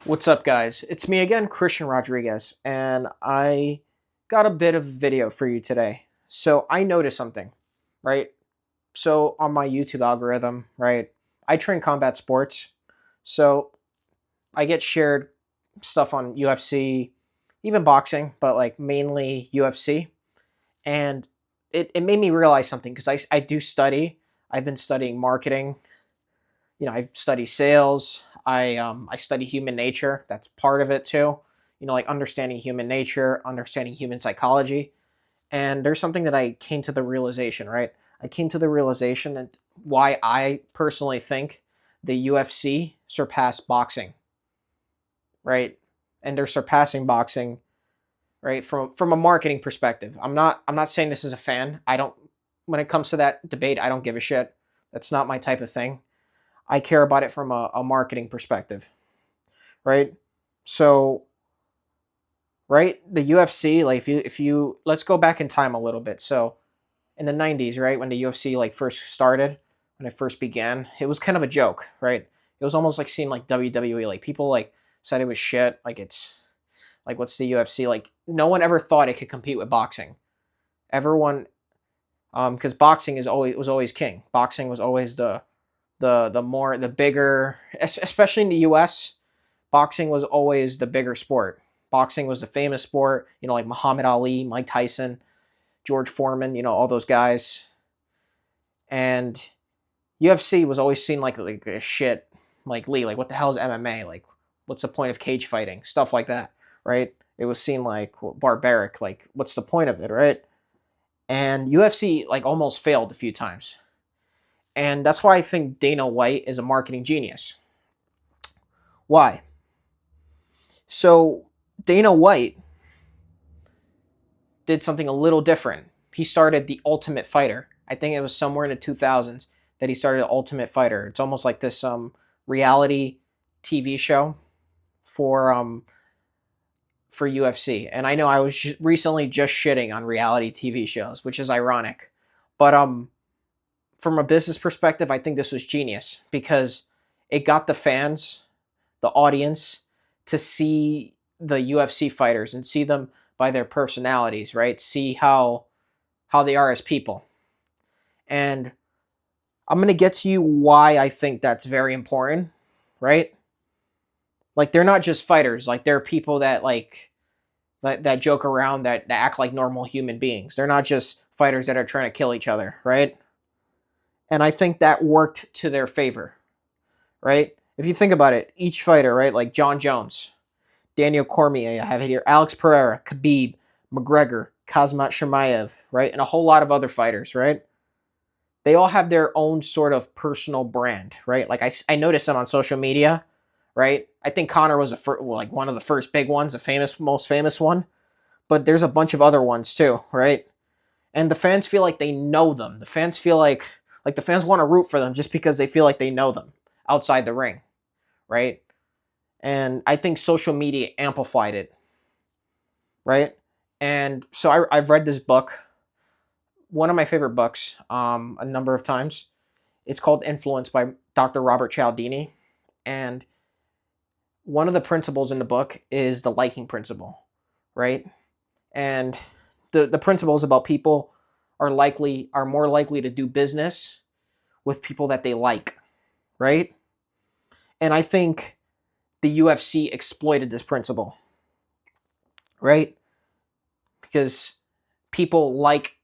What's up, guys? It's me again, Christian Rodriguez, and I got a bit of video for you today. So I noticed something, right? So on my YouTube algorithm, right, I train combat sports, so I get shared stuff on UFC, even boxing, but like mainly UFC, and it made me realize something because I do study. I've been studying marketing. I study sales. I study human nature. That's part of it too. Like understanding human nature, understanding human psychology. And there's something that I came to the realization, right? I came to the realization that why I personally think the UFC surpassed boxing, right? And they're surpassing boxing, right? From a marketing perspective. I'm not saying this as a fan. I don't when it comes to that debate, I don't give a shit. That's not my type of thing. I care about it from a marketing perspective, right? So, right, the UFC, like if you let's go back in time a little bit. So, in the 90s, right, when the UFC like first started, when it first began, it was kind of a joke, right? It was almost like seeing like WWE, like people like said it was shit, like it's like what's the UFC? Like no one ever thought it could compete with boxing. Everyone because boxing is always was always king. Boxing was always the bigger, especially in the US, boxing was always the bigger sport. Boxing was the famous sport, like Muhammad Ali, Mike Tyson, George Foreman, all those guys. And UFC was always seen like a shit, like Lee, like what the hell is MMA? Like what's the point of cage fighting? Stuff like that, right? It was seen like barbaric, like what's the point of it, right? And UFC like almost failed a few times. And that's why I think Dana White is a marketing genius. Why? So Dana White did something a little different. He started the Ultimate Fighter. I think it was somewhere in the 2000s that he started the Ultimate Fighter. It's almost like this reality TV show for UFC. And I know I was recently just shitting on reality TV shows, which is ironic. But from a business perspective, I think this was genius because it got the fans, the audience, to see the UFC fighters and see them by their personalities, right? See how they are as people. And I'm going to get to you why I think that's very important, right? Like they're not just fighters, like they're people that that joke around that act like normal human beings. They're not just fighters that are trying to kill each other, right? And I think that worked to their favor, right? If you think about it, each fighter, right? Like John Jones, Daniel Cormier, I have it here, Alex Pereira, Khabib, McGregor, Kazmat Shemaev, right? And a whole lot of other fighters, right? They all have their own sort of personal brand, right? Like I noticed them on social media, right? I think Connor was like one of the first big ones, most famous one, but there's a bunch of other ones too, right? And the fans feel like they know them. The fans feel like the fans want to root for them just because they feel like they know them outside the ring, right? And I think social media amplified it, right? And so I've read this book, one of my favorite books, a number of times. It's called Influence by Dr. Robert Cialdini. And one of the principles in the book is the liking principle, right? And the principle is about people are more likely to do business with people that they like, right? And I think the UFC exploited this principle, right? Because people like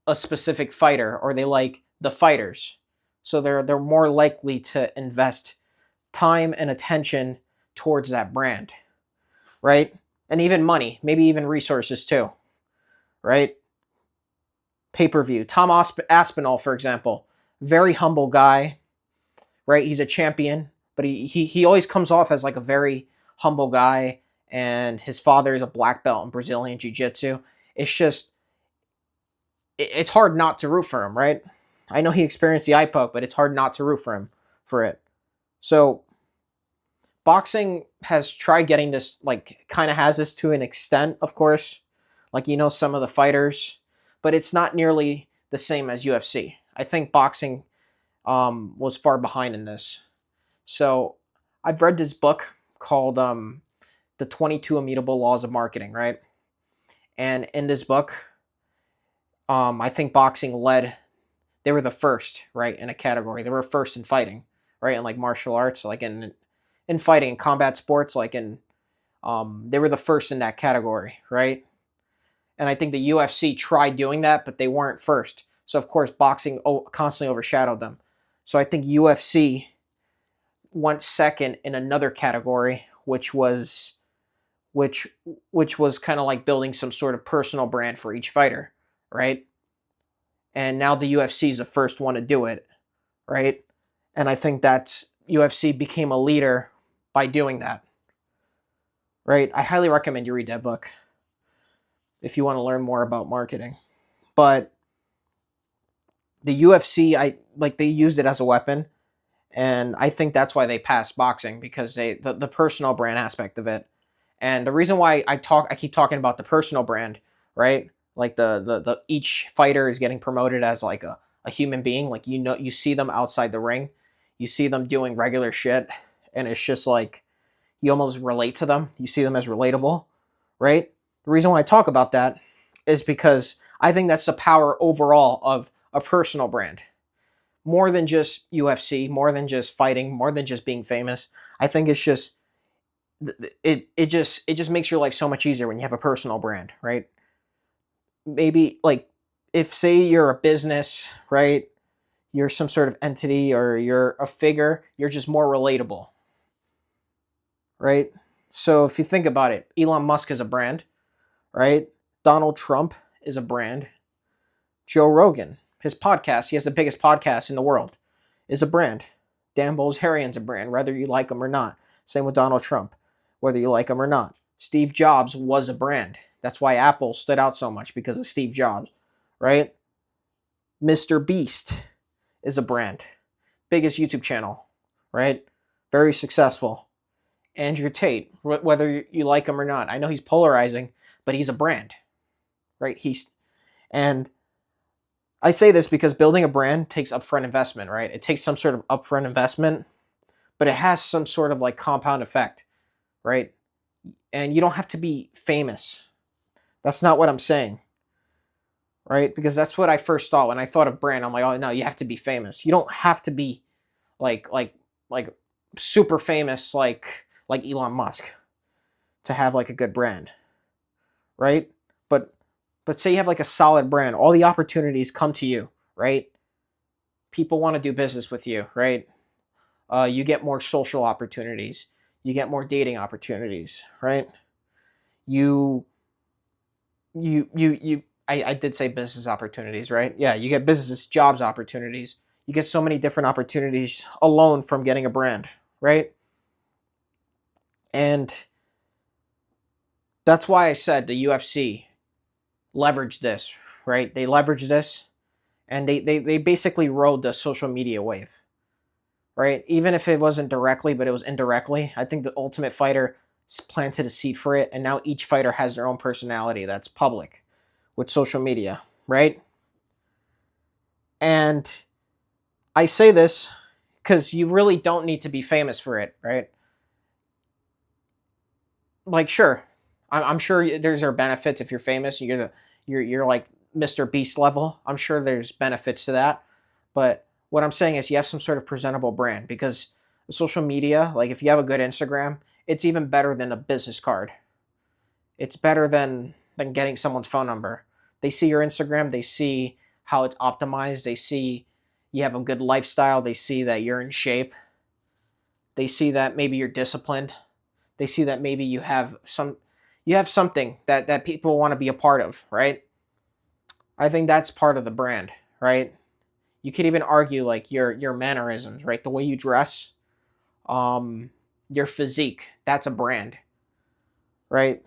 a specific fighter or they like the fighters. So they're more likely to invest time and attention towards that brand, right? And even money, maybe even resources too, right? Pay-per-view. Tom Aspinall, for example, very humble guy, right? He's a champion, but he always comes off as like a very humble guy, and his father is a black belt in Brazilian Jiu-Jitsu. It's just it's hard not to root for him, right? I know he experienced the eye poke, but it's hard not to root for him for it. So boxing has tried getting this, like, kind of has this to an extent, of course. Like, some of the fighters, but it's not nearly the same as UFC. I think boxing was far behind in this. So I've read this book called The 22 Immutable Laws of Marketing, right? And in this book, I think boxing led, they were the first, right, in a category. They were first in fighting, right, in like martial arts, like in fighting, in combat sports, like in, they were the first in that category, right? And I think the UFC tried doing that, but they weren't first. So of course, boxing constantly overshadowed them. So I think UFC went second in another category, which was kind of like building some sort of personal brand for each fighter, right? And now the UFC is the first one to do it, right? And I think that's UFC became a leader by doing that, right? I highly recommend you read that book if you want to learn more about marketing. But the UFC, they used it as a weapon, and I think that's why they passed boxing, because the personal brand aspect of it. And the reason why I keep talking about the personal brand, right? Like the each fighter is getting promoted as like a human being. Like, you see them outside the ring, you see them doing regular shit, and it's just like you almost relate to them. You see them as relatable, right? The reason why I talk about that is because I think that's the power overall of a personal brand. More than just UFC, more than just fighting, more than just being famous. I think it's just it just makes your life so much easier when you have a personal brand, right? Maybe like, if say you're a business, right? You're some sort of entity, or you're a figure, you're just more relatable, right? So if you think about it, Elon Musk is a brand, right? Donald Trump is a brand. Joe Rogan, his podcast, he has the biggest podcast in the world, is a brand. Dan Bilzerian's a brand, whether you like him or not. Same with Donald Trump, whether you like him or not. Steve Jobs was a brand. That's why Apple stood out so much, because of Steve Jobs, right? Mr. Beast is a brand. Biggest YouTube channel, right? Very successful. Andrew Tate, whether you like him or not. I know he's polarizing, but he's a brand, right? And I say this because building a brand takes upfront investment, right? It takes some sort of upfront investment, but it has some sort of like compound effect, right? And you don't have to be famous. That's not what I'm saying, right? Because that's what I first thought when I thought of brand. I'm like, oh no, you have to be famous. You don't have to be like super famous like Elon Musk to have like a good brand, right? But say you have like a solid brand, all the opportunities come to you, right? People want to do business with you, right? You get more social opportunities, you get more dating opportunities, right? I did say business opportunities, right? Yeah, you get business jobs opportunities. You get so many different opportunities alone from getting a brand, right? And that's why I said the UFC leveraged this, right? They leveraged this, and they basically rode the social media wave, right? Even if it wasn't directly, but it was indirectly. I think the Ultimate Fighter planted a seed for it, and now each fighter has their own personality that's public with social media, right? And I say this because you really don't need to be famous for it, right? Like, sure, I'm sure there are benefits if you're famous. You're like Mr. Beast level. I'm sure there's benefits to that. But what I'm saying is you have some sort of presentable brand, because social media, like if you have a good Instagram, it's even better than a business card. It's better than getting someone's phone number. They see your Instagram, they see how it's optimized, they see you have a good lifestyle, they see that you're in shape, they see that maybe you're disciplined, they see that maybe you have something that people want to be a part of, right? I think that's part of the brand, right? You could even argue like your mannerisms, right? The way you dress, your physique, that's a brand, right?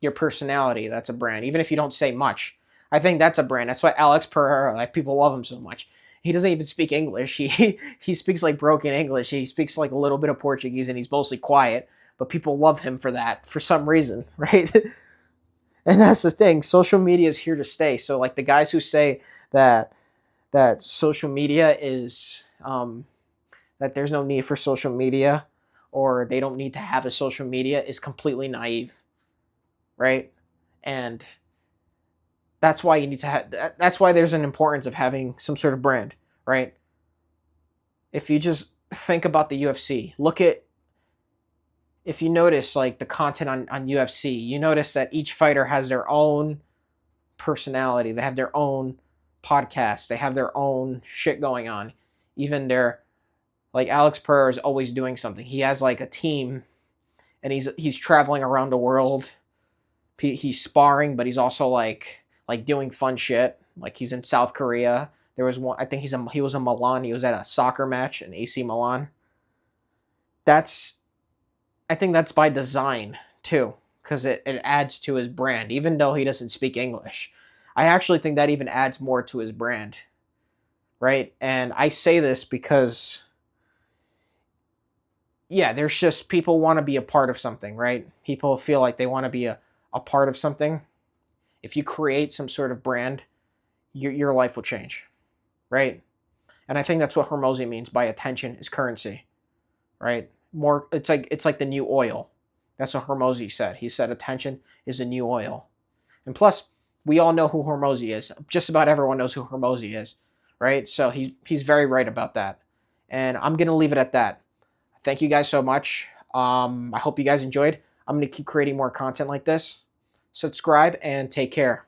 Your personality, that's a brand. Even if you don't say much, I think that's a brand. That's why Alex Pereira, like, people love him so much. He doesn't even speak English. He speaks like broken English. He speaks like a little bit of Portuguese, and he's mostly quiet. But people love him for that, for some reason, right? And that's the thing. Social media is here to stay. So like the guys who say that social media is that there's no need for social media, or they don't need to have a social media is completely naive, right? And that's why you need to have. That's why there's an importance of having some sort of brand, right? If you just think about the UFC, look at, if you notice like the content on UFC, you notice that each fighter has their own personality. They have their own podcast. They have their own shit going on. Even their, like Alex Pereira is always doing something. He has like a team, and he's traveling around the world. He's sparring, but he's also like doing fun shit. Like he's in South Korea. There was one. I think he was in Milan. He was at a soccer match in AC Milan. That's I think that's by design too, because it adds to his brand, even though he doesn't speak English. I actually think that even adds more to his brand, right? And I say this because, yeah, there's just people want to be a part of something, right? People feel like they want to be a part of something. If you create some sort of brand, your life will change, right? And I think that's what Hormozy means by attention is currency, right? More, it's like the new oil. That's what Hormozy said. He said attention is the new oil. And plus, we all know who Hormozy is. Just about everyone knows who Hormozy is, right? So he's very right about that. And I'm gonna leave it at that. Thank you guys so much. I hope you guys enjoyed. I'm gonna keep creating more content like this. Subscribe and take care.